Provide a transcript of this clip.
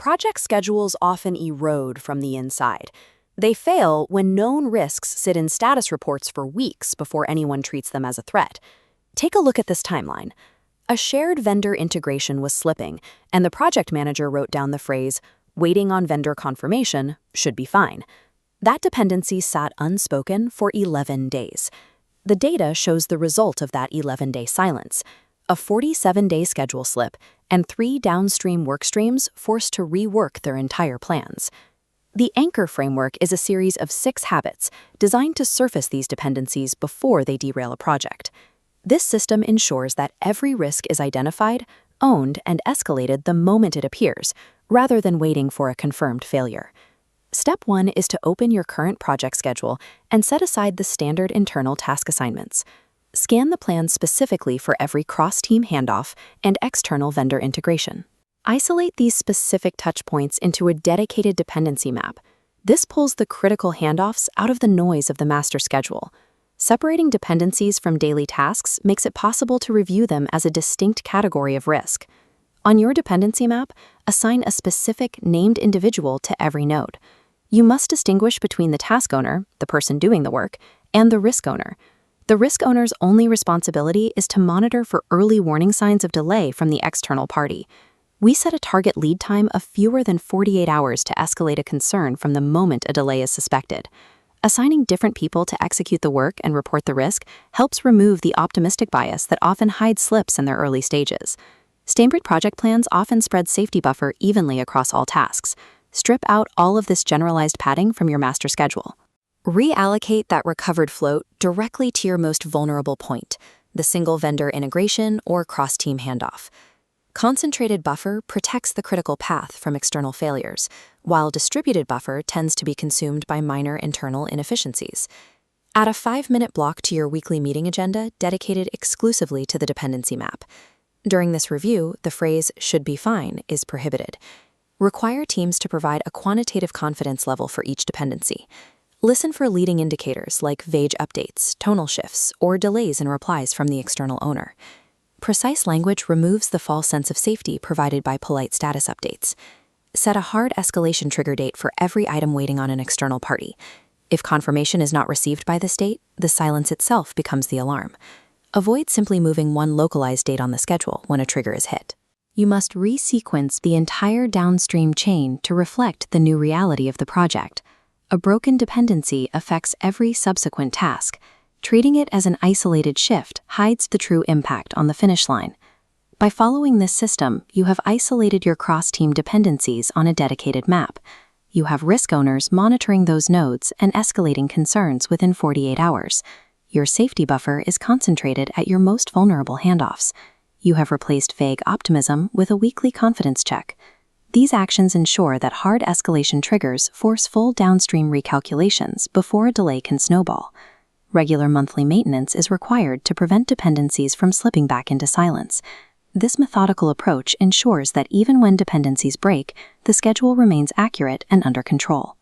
project schedules often erode from the inside. They fail when known risks sit in status reports for weeks before anyone treats them as a threat. Take a look at this timeline. A shared vendor integration was slipping, and the project manager wrote down the phrase, "Waiting on vendor confirmation, should be fine." That dependency sat unspoken for 11 days. The data shows the result of that 11-day silence: a 47-day schedule slip and 3 downstream workstreams forced to rework their entire plans. The Anchor framework is a series of 6 habits designed to surface these dependencies before they derail a project. This system ensures that every risk is identified, owned, and escalated the moment it appears, rather than waiting for a confirmed failure. Step 1 is to open your current project schedule and set aside the standard internal task assignments. Scan the plan specifically for every cross-team handoff and external vendor integration. Isolate these specific touchpoints into a dedicated dependency map. This pulls the critical handoffs out of the noise of the master schedule. Separating dependencies from daily tasks makes it possible to review them as a distinct category of risk. On your dependency map, assign a specific named individual to every node. You must distinguish between the task owner, the person doing the work, and the risk owner. The risk owner's only responsibility is to monitor for early warning signs of delay from the external party. We set a target lead time of fewer than 48 hours to escalate a concern from the moment a delay is suspected. Assigning different people to execute the work and report the risk helps remove the optimistic bias that often hides slips in their early stages. Standard project plans often spread safety buffer evenly across all tasks. Strip out all of this generalized padding from your master schedule. Reallocate that recovered float directly to your most vulnerable point, the single vendor integration or cross-team handoff. Concentrated buffer protects the critical path from external failures, while distributed buffer tends to be consumed by minor internal inefficiencies. Add a 5-minute block to your weekly meeting agenda dedicated exclusively to the dependency map. During this review, the phrase "should be fine" is prohibited. Require teams to provide a quantitative confidence level for each dependency. Listen for leading indicators like vague updates, tonal shifts, or delays in replies from the external owner. Precise language removes the false sense of safety provided by polite status updates. Set a hard escalation trigger date for every item waiting on an external party. If confirmation is not received by this date, the silence itself becomes the alarm. Avoid simply moving one localized date on the schedule when a trigger is hit. You must resequence the entire downstream chain to reflect the new reality of the project. A broken dependency affects every subsequent task. Treating it as an isolated shift hides the true impact on the finish line. By following this system, you have isolated your cross-team dependencies on a dedicated map. You have risk owners monitoring those nodes and escalating concerns within 48 hours. Your safety buffer is concentrated at your most vulnerable handoffs. You have replaced vague optimism with a weekly confidence check. These actions ensure that hard escalation triggers force full downstream recalculations before a delay can snowball. Regular monthly maintenance is required to prevent dependencies from slipping back into silence. This methodical approach ensures that even when dependencies break, the schedule remains accurate and under control.